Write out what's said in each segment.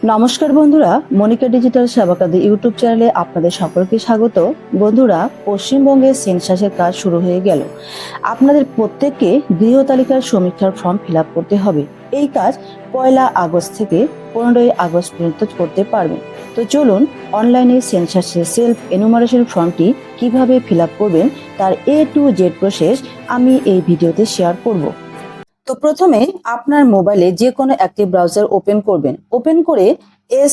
নমস্কার বন্ধুরা, Monika digital সেবাকাদি YouTube চ্যানেলে আপনাদের সকলকে স্বাগত। বন্ধুরা, পশ্চিমবঙ্গে সেন্সাসের কাজ শুরু হয়ে গেল। আপনাদের প্রত্যেককে গৃহ তালিকার সমীক্ষার ফর্ম ফিল আপ করতে হবে। এই কাজ 1 আগস্ট থেকে 15 আগস্ট পর্যন্ত করতে পারবেন। তো চলুন, অনলাইনে সেন্সাসের সেলফ এনুমারেশন ফর্মটি কিভাবে ফিল আপ করবেন তার A to Z প্রসেস আমি এই ভিডিওতে শেয়ার করব। তো প্রথমে আপনার মোবাইলে যে কোনো একটি ব্রাউজার ওপেন করবেন। ওপেন করে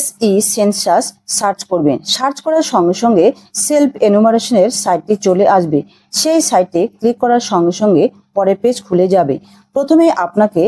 SE সেন্সাস সার্চ করবেন। সার্চ করার সঙ্গে সঙ্গে সেলফ এনুমারেশনের সাইটটি চলে আসবে। সেই সাইটে ক্লিক করার সঙ্গে সঙ্গে পরের পেজ খুলে যাবে। প্রথমে আপনাকে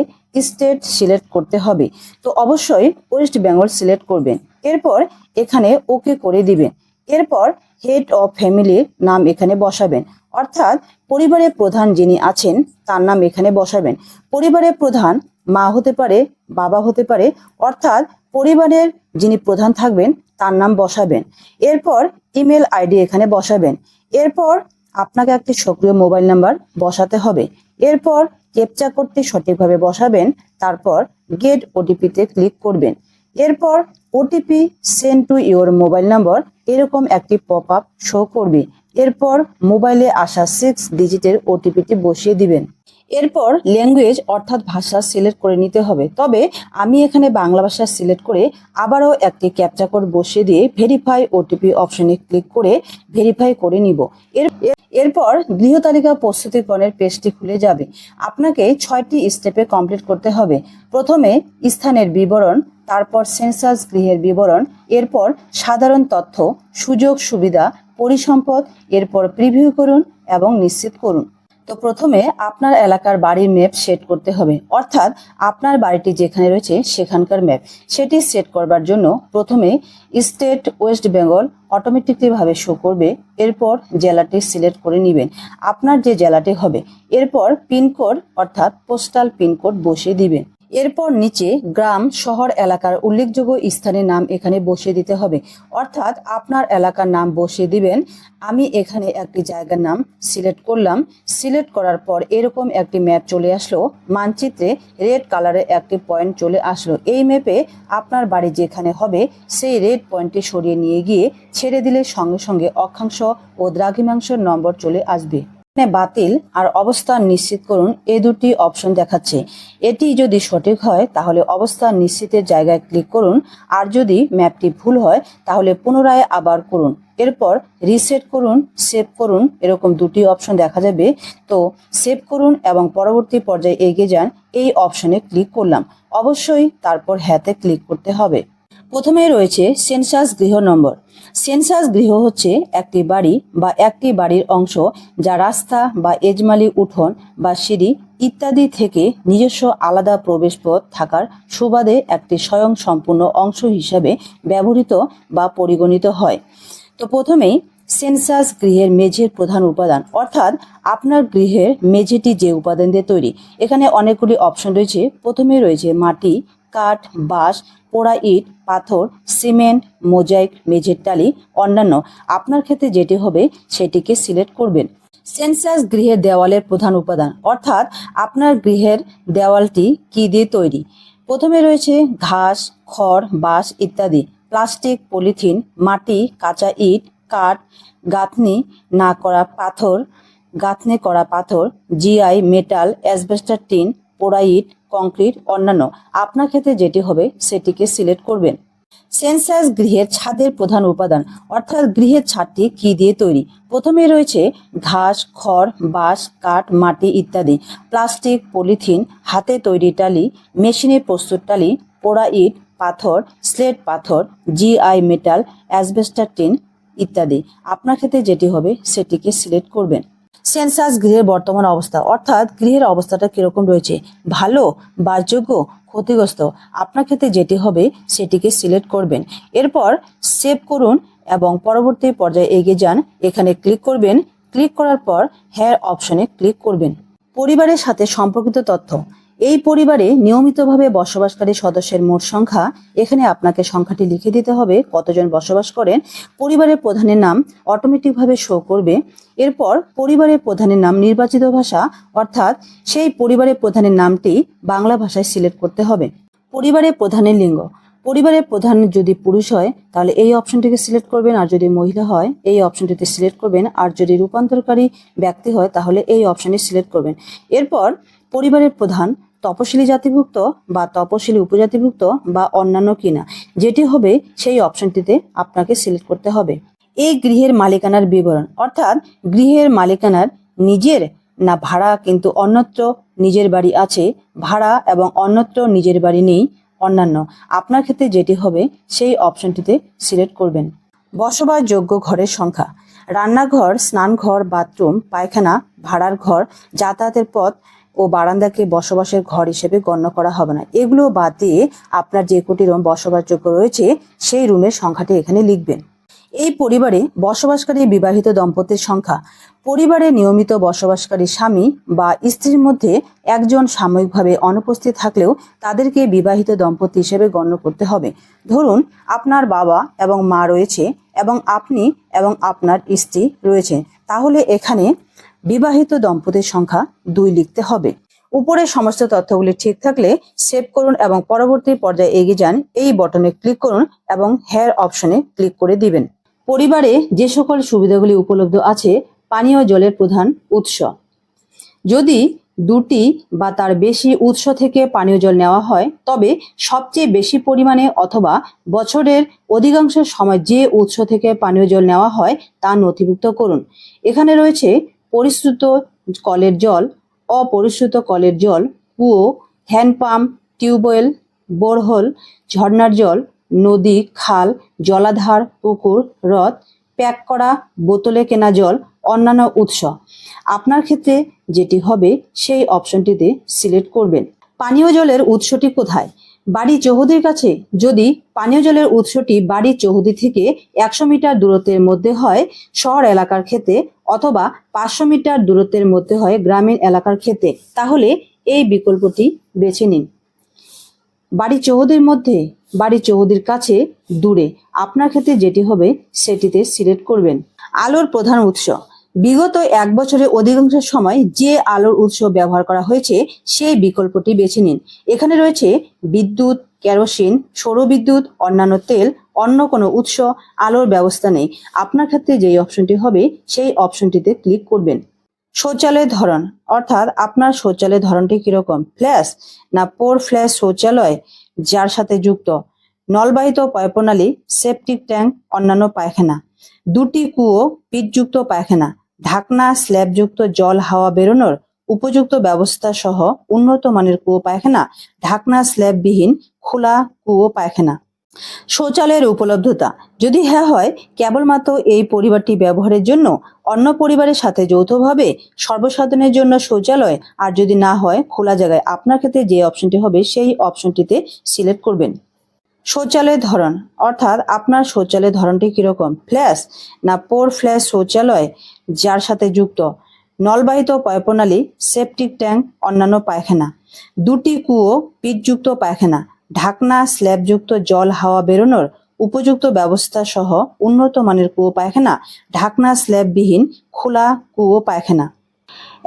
স্টেট সিলেক্ট করতে হবে। তো অবশ্যই ওয়েস্ট বেঙ্গল সিলেক্ট করবেন। এরপর এখানে ওকে করে দিবেন। এরপর হেড অফ ফ্যামিলির নাম এখানে বসাবেন, অর্থাৎ পরিবারের প্রধান যিনি আছেন তার নাম এখানে বসাবেন। পরিবারের প্রধান মা হতে পারে, বাবা হতে পারে, অর্থাৎ পরিবারের যিনি প্রধান থাকবেন তার নাম বসাবেন। এরপর ইমেল আইডি এখানে বসাবেন। এরপর আপনাকে একটি সক্রিয় মোবাইল নাম্বার বসাতে হবে। এরপর ক্যাপচা কোডটি সঠিকভাবে বসাবেন। তারপর গেট ওটিপিতে ক্লিক করবেন। এরপর OTP send to your mobile number এরকম একটি পপ আপ শো করবে। এরপর মোবাইলে আসা 6 ডিজিটের ওটিপিটি বসিয়ে দিবেন। এরপর ল্যাঙ্গুয়েজ অর্থাৎ ভাষা সিলেক্ট করে নিতে হবে। তবে আমি এখানে বাংলা ভাষা সিলেক্ট করে আবারও একটি ক্যাপচা কোড বসিয়ে দিয়ে ভেরিফাই ওটিপি অপশনে ক্লিক করে ভেরিফাই করে নিব। এরপর গৃহ তালিকা প্রস্তুতিকরণের পেজটি খুলে যাবে। আপনাকে 6টি স্টেপে কমপ্লিট করতে হবে। প্রথমে স্থানের বিবরণ, তারপর সেন্সাস গৃহের বিবরণ, এরপর সাধারণ তথ্য, সুযোগ সুবিধা, পরিসম্পদ, এরপর প্রিভিউ করুন এবং নিশ্চিত করুন। তো প্রথমে আপনার এলাকার বাড়ির ম্যাপ সেট করতে হবে, অর্থাৎ আপনার বাড়িটি যেখানে রয়েছে সেখানকার ম্যাপ সেটি সেট করবার জন্য প্রথমে স্টেট ওয়েস্ট বেঙ্গল অটোমেটিকলি ভাবে শো করবে। এরপর জেলাটি সিলেক্ট করে নেবেন, আপনার যে জেলাটি হবে। এরপর পিনকোড অর্থাৎ পোস্টাল পিনকোড বসিয়ে দিবেন। এরপর নিচে গ্রাম, শহর, এলাকার উল্লেখযোগ্য স্থানের নাম এখানে বসিয়ে দিতে হবে, অর্থাৎ আপনার এলাকার নাম বসিয়ে দিবেন। আমি এখানে একটি জায়গার নাম সিলেক্ট করলাম। সিলেক্ট করার পর এরকম একটি ম্যাপ চলে আসলো। মানচিত্রে রেড কালারের একটি পয়েন্ট চলে আসলো। এই ম্যাপে আপনার বাড়ি যেখানে হবে সেই রেড পয়েন্টটি সরিয়ে নিয়ে গিয়ে ছেড়ে দিলে সঙ্গে সঙ্গে অক্ষাংশ ও দ্রাঘিমাংশের নম্বর চলে আসবে। বাতিল আর অবস্থান নিশ্চিত করুন এই দুটি অপশন দেখাচ্ছে। এটি যদি সঠিক হয় তাহলে অবস্থান নিশ্চিতের জায়গায় ক্লিক করুন, আর যদি ম্যাপটি ভুল হয় তাহলে পুনরায় আবার করুন। এরপর রিসেট করুন, সেভ করুন, এরকম দুটি অপশন দেখা যাবে। তো সেভ করুন এবং পরবর্তী পর্যায়ে এগিয়ে যান এই অপশনে ক্লিক করলাম। অবশ্যই তারপর হ্যাঁতে ক্লিক করতে হবে। প্রথমে রয়েছে সেন্সাস গৃহ নম্বর। সেন্সাস গৃহ হচ্ছে একটি বাড়ি বা একটি বাড়ির অংশ যা রাস্তা বা এজমালি উঠোন বা সিঁড়ি ইত্যাদি থেকে নিজস্ব আলাদা প্রবেশপথ থাকার সুবাদে একটি স্বয়ং সম্পূর্ণ অংশ হিসাবে ব্যবহৃত বা পরিগণিত হয়। তো প্রথমেই সেন্সাস গৃহের মেঝের প্রধান উপাদান, অর্থাৎ আপনার গৃহের মেঝেটি যে উপাদান দিয়ে তৈরি। এখানে অনেকগুলি অপশন রয়েছে। প্রথমে রয়েছে মাটি, কাঠ, বাঁশ, পোড়া ইট, পাথর, সিমেন্ট, মোজাইক, মেঝের টালি, অন্যান্য। আপনার ক্ষেত্রে যেটি হবে সেটিকে সিলেক্ট করবেন। সেন্সাস গৃহের দেওয়ালের প্রধান উপাদান, অর্থাৎ আপনার গৃহের দেওয়ালটি কি দিয়ে তৈরি। প্রথমে রয়েছে ঘাস, খড়, বাঁশ ইত্যাদি, প্লাস্টিক, পলিথিন, মাটি, কাঁচা ইট, কাঠ, গাঁথনি না করা পাথর, গাঁথনি করা পাথর, জিআই, মেটাল, অ্যাসবেস্টাস, টিন, পোড়া ইট, কংক্রিট, অন্যান্য। আপনার ক্ষেত্রে যেটি হবে সেটিকে সিলেক্ট করবেন। সেন্সাস গৃহের ছাদের প্রধান উপাদান, অর্থাৎ গৃহের ছাদটি কি দিয়ে তৈরি। প্রথমে রয়েছে ঘাস, খড়, বাঁশ, কাঠ, মাটি ইত্যাদি, প্লাস্টিক, পলিথিন, হাতে তৈরি টালি, মেশিনে প্রস্তুত টালি, পোড়া ইট, পাথর, স্লেট পাথর, জিআই, মেটাল, অ্যাসবেস্টাস, টিন ইত্যাদি। আপনার ক্ষেত্রে যেটি হবে সেটিকে সিলেক্ট করবেন। সেন্সাস গৃহের বর্তমান অবস্থা, অর্থাৎ গৃহের অবস্থাটা কিরকম রয়েছে, ভালো, বাসযোগ্য, ক্ষতিগ্রস্ত। আপনার ক্ষেত্রে যেটি হবে সেটিকে সিলেক্ট করবেন। এরপর সেভ করুন এবং পরবর্তী পর্যায়ে এগিয়ে যান। এখানে ক্লিক করবেন। ক্লিক করার পর হ্যাঁ অপশনে ক্লিক করবেন। পরিবারের সাথে সম্পর্কিত তথ্য। এই পরিবারে নিয়মিতভাবে বসবাসকারী সদস্যের মোট সংখ্যা। এখানে আপনাকে সংখ্যাটি লিখে দিতে হবে কতজন বসবাস করেন। পরিবারের প্রধানের নাম অটোমেটিকভাবে শো করবে। এরপর পরিবারের প্রধানের নাম নির্বাচিত ভাষা, অর্থাৎ সেই পরিবারের প্রধানের নামটি বাংলা ভাষায় সিলেক্ট করতে হবে। পরিবারের প্রধানের লিঙ্গ, পরিবারের প্রধান যদি পুরুষ হয় তাহলে এই অপশনটিকে সিলেক্ট করবেন, আর যদি মহিলা হয় এই অপশনটিতে সিলেক্ট করবেন, আর যদি রূপান্তরকারী ব্যক্তি হয় তাহলে এই অপশনে সিলেক্ট করবেন। এরপর পরিবারের প্রধান তপশিলি জাতিভুক্ত বা তপশিলি উপজাতিভুক্ত বা অন্যান্য কিনা, যেটি হবে সেই অপশনটিতে আপনাকে সিলেক্ট করতে হবে। এই গৃহের মালিকানার বিবরণ, অর্থাৎ গৃহের মালিকানার নিজের না ভাড়া, কিন্তু অন্যত্র নিজের বাড়ি আছে, ভাড়া এবং অন্যত্র নিজের বাড়ি নেই, অন্যান্য। আপনার ক্ষেত্রে যেটি হবে সেই অপশনটিতে সিলেক্ট করবেন। বসবাসযোগ্য ঘরের সংখ্যা, রান্নাঘর, স্নানঘর, বাথরুম, পায়খানা, ভাড়ার ঘর, যাতায়াতের পথ ও বারান্দাকে বসবাসের ঘর হিসেবে গণ্য করা হবে না। এগুলো বাদ দিয়ে আপনার যে কটি রুম বসবাসযোগ্য রয়েছে সেই রুমের সংখ্যাটি এখানে লিখবেন। এই পরিবারে বসবাসকারী বিবাহিত দম্পতির সংখ্যা, পরিবারে নিয়মিত বসবাসকারী স্বামী বা স্ত্রীর মধ্যে একজন সাময়িকভাবে অনুপস্থিত থাকলেও তাদেরকে বিবাহিত দম্পতি হিসেবে গণ্য করতে হবে। ধরুন আপনার বাবা এবং মা রয়েছে এবং আপনি এবং আপনার স্ত্রী রয়েছে, তাহলে এখানে বিবাহিত দম্পতির সংখ্যা 2 লিখতে হবে। উপরের সমস্ত তথ্যগুলি ঠিক থাকলে সেভ করুন এবং পরবর্তী পর্যায়ে এগিয়ে যান। এই বটনে ক্লিক করুন এবং হ্যার অপশনে ক্লিক করে দিবেন। পরিবারে যে সকল সুবিধাগুলি উপলব্ধ আছে, পানীয় জলের প্রধান উৎস, যদি 2টি বা তার বেশি উৎস থেকে পানীয় জল নেওয়া হয় তবে সবচেয়ে বেশি পরিমাণে অথবা বছরের অধিকাংশ সময় যে উৎস থেকে পানীয় জল নেওয়া হয় তা নথিভুক্ত করুন। এখানে রয়েছে পরিশ্রুত কলের জল, অপরিশ্রুত কলের জল, কুয়ো, হ্যান্ডপাম্প, টিউবওয়েল, বোরহোল, ঝর্ণার জল, নদী, খাল, জলাধার, পুকুর, হ্রদ, প্যাক করা বোতলে কেনা জল, অন্যান্য উৎস। আপনার ক্ষেত্রে যেটি হবে সেই অপশনটিতে সিলেক্ট করবেন। পানীয় জলের উৎসটি কোথায়? বাড়ি চৌহদির কাছে। যদি পানীয় জলের উৎসটি বাড়ির চৌহদি থেকে 100 মিটার দূরত্বের মধ্যে হয় শহর এলাকার ক্ষেত্রে, অথবা 500 মিটার দূরত্বের মধ্যে হয় গ্রামীণ এলাকার ক্ষেত্রে, তাহলে এই বিকল্পটি বেছে নিন। বাড়ি চৌহদির মধ্যে, বাড়ি চৌহদির কাছে, দূরে, আপনার ক্ষেত্রে যেটি হবে সেটিতে সিলেক্ট করবেন। আলোর প্রধান উৎস, বিগত 1 বছরের অধিকাংশ সময় যে আলোর উৎস ব্যবহার করা হয়েছে সেই বিকল্পটি বেছে নিন। এখানে রয়েছে বিদ্যুৎ, কেরোসিন, সৌরবিদ্যুৎ, অন্যান্য তেল, অন্য কোনো উৎস, আলোর ব্যবস্থা নেই। আপনার ক্ষেত্রে যেই অপশনটি হবে সেই অপশনটিতে ক্লিক করবেন। শৌচালয়ের ধরন, অর্থাৎ আপনার শৌচালয়ের ধরনটি কিরকম, ফ্ল্যাশ না পোর ফ্ল্যাশ শৌচালয় যার সাথে যুক্ত নলবাহিত পায়প্রণালী, সেপটিক ট্যাঙ্ক, অন্যান্য পায়খানা, 2টি কুয়ো, পিচযুক্ত পায়খানা, ঢাকনা স্ল্যাবযুক্ত জল হাওয়া বেরোনোর উপযুক্ত ব্যবস্থা সহ উন্নত মানের কুয়ো পায়খানা, ঢাকনা স্ল্যাববিহীন খোলা কুয়ো পায়খানা। শৌচালয়ের উপলব্ধতা, যদি হ্যাঁ হয় কেবলমাত্র এই পরিবারটি ব্যবহারের জন্য, অন্য পরিবারের সাথে যৌথভাবে, সর্বসাধারণের জন্য শৌচালয়, আর যদি না হয় খোলা জায়গায়। আপনার ক্ষেত্রে যে অপশনটি হবে সেই অপশনটিতে সিলেক্ট করবেন। শৌচালয়ের ধরন, অর্থাৎ আপনার শৌচালয়ের ধরনটি কিরকম, ফ্ল্যাশ না পোর ফ্ল্যাশ শৌচালয় যার সাথে যুক্ত নলবাহিত পায়প্রণালী, সেপটিক ট্যাঙ্ক, অন্যান্য পায়খানা, 2টি কুয়ো, পিচযুক্ত পায়খানা, ঢাকনা স্ল্যাবযুক্ত জল হাওয়া বেরোনোর উপযুক্ত ব্যবস্থা সহ উন্নত মানের কুয়ো পায়খানা, ঢাকনা স্ল্যাববিহীন খোলা কুয়ো পায়খানা।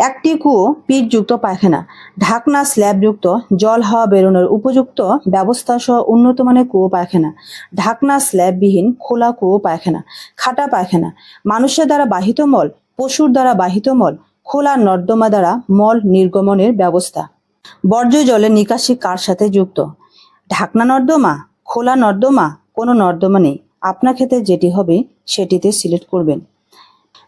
1টি কুয়ো, পিচযুক্ত পায়খানা, ঢাকনা স্ল্যাবযুক্ত জল হাওয়া বেরোনোর উপযুক্ত ব্যবস্থা সহ উন্নত মানের কুয়ো পায়খানা, ঢাকনা স্ল্যাববিহীন খোলা কুয়ো পায়খানা। খাটা পায়খানা, মানুষের দ্বারা বাহিত মল, পশুর দ্বারা বাহিত মল, খোলা নর্দমা দ্বারা মল নির্গমনের ব্যবস্থা। বর্জ্য জলের নিকাশি কার সাথে যুক্ত, ঢাকনা নর্দমা, খোলা নর্দমা, কোনো নর্দমা নেই। আপনার ক্ষেত্রে যেটি হবে সেটিতে সিলেক্ট করবেন।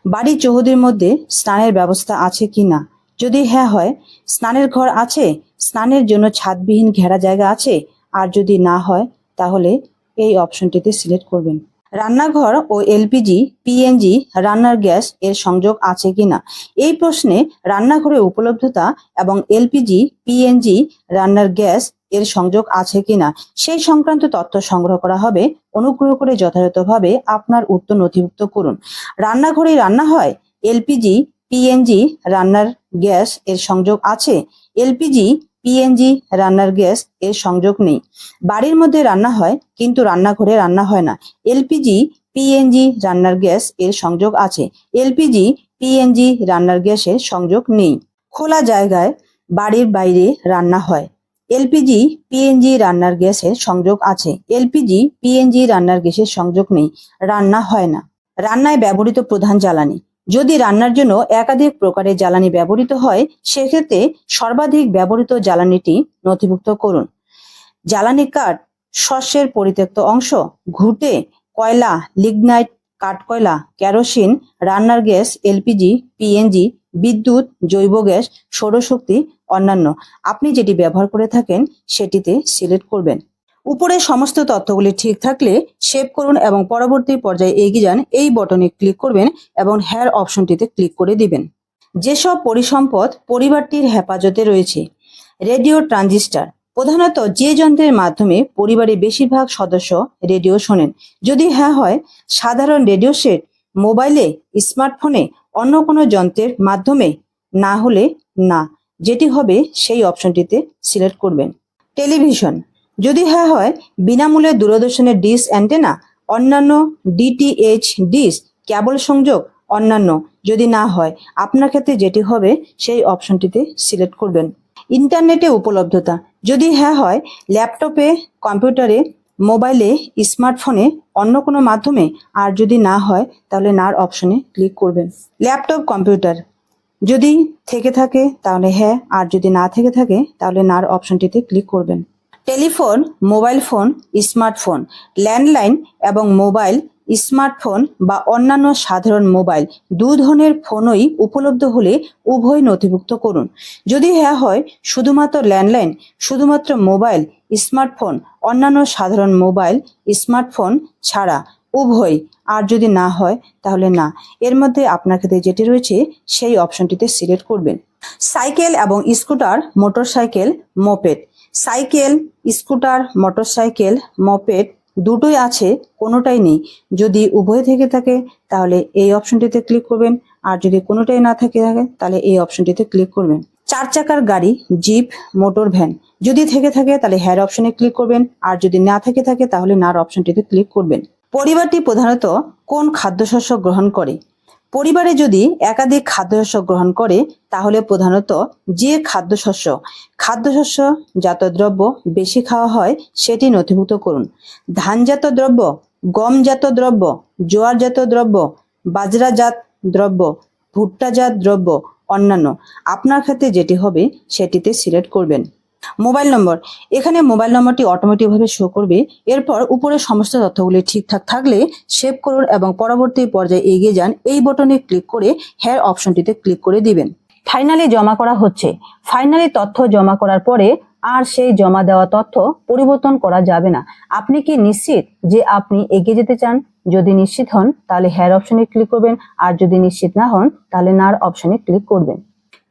বাড়ির চৌহদির মধ্যে স্নানের ব্যবস্থা আছে কি না, যদি হ্যাঁ হয় স্নানের ঘর আছে, স্নানের জন্য ছাদবিহীন ঘেরা জায়গা আছে, আর যদি না হয় তাহলে এই অপশনটিতে সিলেক্ট করবেন। রান্নাঘর ও এলপিজি, পিএনজি রান্নার গ্যাস এর সংযোগ আছে কিনা, এই প্রশ্নে রান্নাঘরের উপলব্ধতা এবং এলপিজি, পিএনজি রান্নার গ্যাস এর সংযোগ আছে কিনা সেই সংক্রান্ত তথ্য সংগ্রহ করা হবে। অনুগ্রহ করে যথাযথভাবে আপনার উত্তর নথিভুক্ত করুন। রান্নাঘরে রান্না হয়, এলপিজি, পিএনজি রান্নার গ্যাস এর সংযোগ আছে, এলপিজি, পিএনজি রান্নার গ্যাস এর সংযোগ নেই। বাড়ির মধ্যে রান্না হয় কিন্তু রান্নাঘরে রান্না হয় না, এলপিজি, পিএনজি রান্নার গ্যাস এর সংযোগ আছে, এলপিজি, পিএনজি রান্নার গ্যাসের সংযোগ নেই। খোলা জায়গায় বাড়ির বাইরে রান্না হয়, এলপিজি পিএনজি রান্নার গ্যাসের সংযোগ আছে। এলপিজি পিএনজি রান্নার গ্যাসের সংযোগ নেই, রান্না হয় না। রান্নায় ব্যবহৃত প্রধান জ্বালানি। যদি রান্নার জন্য একাধিক প্রকারের জ্বালানি ব্যবহৃত হয়, সেক্ষেত্রে সর্বাধিক ব্যবহৃত জ্বালানিটি নথিভুক্ত করুন। জ্বালানি কাঠ, শস্যের পরিত্যক্ত অংশ, ঘুঁটে, কয়লা, লিগনাইট, কাঠকয়লা, কেরোসিন, রান্নার গ্যাস, এলপিজি, পিএনজি, বিদ্যুৎ, জৈব গ্যাস, সৌরশক্তি, অন্যান্য। আপনি যেটি ব্যবহার করে থাকেন সেটিতে সিলেক্ট করবেন। উপরে সমস্ত তথ্যগুলি ঠিক থাকলে সেভ করুন এবং পরবর্তী পর্যায়ে এগিয়ে যান। এই বটনে ক্লিক করবেন এবং হ্যার অপশনটিতে ক্লিক করে দিবেন। যেসব পরিসম্পদ পরিবারটির হেফাজতে রয়েছে। রেডিও ট্রানজিস্টর প্রধানত যে যন্ত্রের মাধ্যমে পরিবারের বেশিরভাগ সদস্য রেডিও শোনেন। যদি হ্যাঁ হয়, সাধারণ রেডিও সেট, মোবাইলে, স্মার্টফোনে, অন্য কোনো যন্ত্রের মাধ্যমে। না হলে না, যেটি হবে সেই অপশনটিতে সিলেক্ট করবেন। টেলিভিশন যদি হ্যাঁ হয়, বিনামূল্যে দূরদর্শনের ডিশ অ্যান্টেনা, অন্যান্য ডিটিএইচ ডিশ, কেবল সংযোগ, অন্যান্য। যদি না হয়, আপনার ক্ষেত্রে যেটি হবে সেই অপশনটিতে সিলেক্ট করবেন। ইন্টারনেটে উপলব্ধতা যদি হ্যাঁ হয়, ল্যাপটপে, কম্পিউটারে, মোবাইলে, স্মার্টফোনে, অন্য কোনো মাধ্যমে। আর যদি না হয়, তাহলে নার অপশনে ক্লিক করবেন। ল্যাপটপ, কম্পিউটার যদি থেকে থাকে তাহলে হ্যাঁ, আর যদি না থেকে থাকে তাহলে নার অপশনটিতে ক্লিক করবেন। Telephone, mobile phone, smartphone, landline এবং মোবাইল, স্মার্টফোন বা অন্যান্য সাধারণ মোবাইল, দু ধরনের ফোনই উপলব্ধ হলে উভয় নথিভুক্ত করুন। যদি হ্যাঁ হয়, শুধুমাত্র ল্যান্ডলাইন, শুধুমাত্র মোবাইল, স্মার্টফোন, অন্যান্য সাধারণ মোবাইল, স্মার্টফোন ছাড়া উভয়। আর যদি না হয় তাহলে না। এর মধ্যে আপনার ক্ষেত্রে যেটি রয়েছে সেই অপশনটিতে সিলেক্ট করবেন। সাইকেল এবং scooter, motorcycle, moped. Cycle, scooter, motorcycle, moped দুটোই আছে, কোনোটাই নেই। যদি উভয় থেকে থাকে তাহলে এই অপশনটিতে ক্লিক করবেন, আর যদি কোনোটাই না থেকে থাকে তাহলে এই অপশনটিতে ক্লিক করবেন। 4 চাকার গাড়ি, জিপ, মোটর ভ্যান যদি থেকে থাকে তাহলে হ্যার অপশনে ক্লিক করবেন, আর যদি না থেকে থাকে তাহলে নার অপশনটিতে ক্লিক করবেন। পরিবারটি প্রধানত কোন খাদ্যশস্য গ্রহণ করে? পরিবারে যদি একাধিক খাদ্যশস্য গ্রহণ করে তাহলে প্রধানত যে খাদ্যশস্য জাত দ্রব্য বেশি খাওয়া হয় সেটি নথিভুক্ত করুন। ধানজাত দ্রব্য, গমজাত দ্রব্য, জোয়ারজাত দ্রব্য, বাজরাজাত দ্রব্য, ভুট্টাজাত দ্রব্য, অন্যান্য। আপনার ক্ষেত্রে যেটি হবে সেটিতে সিলেক্ট করবেন। মোবাইল নম্বর, এখানে মোবাইল নম্বরটি অটোমেটিকভাবে শো করবে। এরপর উপরে সমস্ত তথ্যগুলি ঠিকঠাক থাকলে সেভ করুন এবং পরবর্তী পর্যায়ে এগিয়ে যান। এই বটনে ক্লিক করে হ্যার অপশনটিতে ক্লিক করে দিবেন। ফাইনালি জমা করা হচ্ছে। ফাইনালি তথ্য জমা করার পরে আর সেই জমা দেওয়া তথ্য পরিবর্তন করা যাবে না। আপনি কি নিশ্চিত যে আপনি এগিয়ে যেতে চান? যদি নিশ্চিত হন তাহলে হ্যার অপশনে ক্লিক করবেন, আর যদি নিশ্চিত না হন তাহলে নার অপশনে ক্লিক করবেন।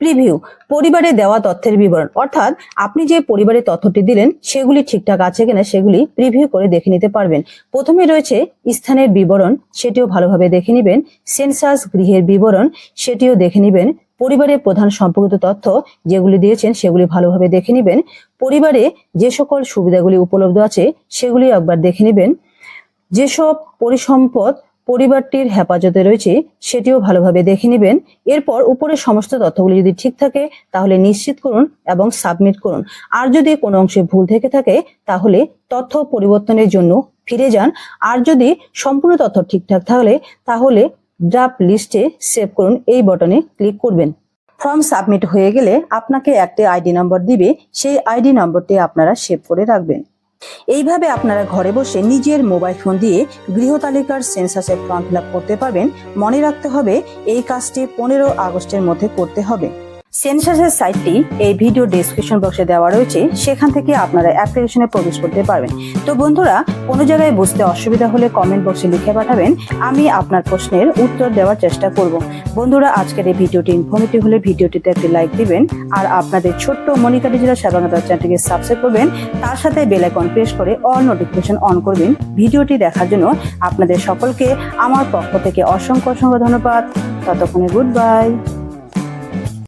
প্রিভিউ, পরিবারে দেওয়া তথ্যের বিবরণ, অর্থাৎ আপনি যে পরিবারের তথ্যটি দিলেন সেগুলি ঠিকঠাক আছে কিনা সেগুলি প্রিভিউ করে দেখে নিতে পারবেন। প্রথমে রয়েছে স্থানের বিবরণ, সেটিও ভালোভাবে দেখে নেবেন। সেন্সাস, গৃহের বিবরণ, সেটিও দেখে নেবেন। পরিবারের প্রধান সম্পর্কিত তথ্য যেগুলি দিয়েছেন সেগুলি ভালোভাবে দেখে নেবেন। পরিবারে যে সকল সুবিধাগুলি উপলব্ধ আছে সেগুলি একবার দেখে নেবেন। যেসব পরিসম্পদ পরিবারটির হেফাজতে রয়েছে সেটিও ভালোভাবে দেখে নেবেন। এরপর উপরের সমস্ত তথ্যগুলি যদি ঠিক থাকে তাহলে নিশ্চিত করুন এবং সাবমিট করুন। আর যদি কোনো অংশে ভুল থেকে থাকে তাহলে তথ্য পরিবর্তনের জন্য ফিরে যান। আর যদি সম্পূর্ণ তথ্য ঠিকঠাক তাহলে ড্রাফট লিস্টে সেভ করুন, এই বটনে ক্লিক করবেন। ফর্ম সাবমিট হয়ে গেলে আপনাকে একটি আইডি নম্বর দিবে, সেই আইডি নম্বরটি আপনারা সেভ করে রাখবেন। এইভাবে আপনারা ঘরে বসে নিজের মোবাইল ফোন দিয়ে গৃহতালিকার সেন্সাসের ফর্ম ফিল আপ করতে পারবেন। মনে রাখতে হবে এই কাজটি 15 আগস্টের মধ্যে করতে হবে। সেন্সাসের সাইটটি এই ভিডিও ডেসক্রিপশন বক্সে দেওয়া রয়েছে, সেখান থেকে আপনারা অ্যাপ্লিকেশনে প্রবেশ করতে পারবেন। তো বন্ধুরা, কোনো জায়গায় বুঝতে অসুবিধা হলে কমেন্ট বক্সে লিখে পাঠাবেন, আমি আপনার প্রশ্নের উত্তর দেওয়ার চেষ্টা করব। বন্ধুরা, আজকের এই ভিডিওটি ইনফরমেটিভ হলে ভিডিওটিতে একটি লাইক দিবেন, আর আপনাদের ছোট্ট মনিকা ডিজিটাল সেবাংলা চ্যানেলটিকে সাবস্ক্রাইব করবেন। তার সাথে বেল আইকন প্রেস করে অল নোটিফিকেশন অন করবেন। ভিডিওটি দেখার জন্য আপনাদের সকলকে আমার পক্ষ থেকে অসংখ্য ধন্যবাদ। ততক্ষণে গুড বাই।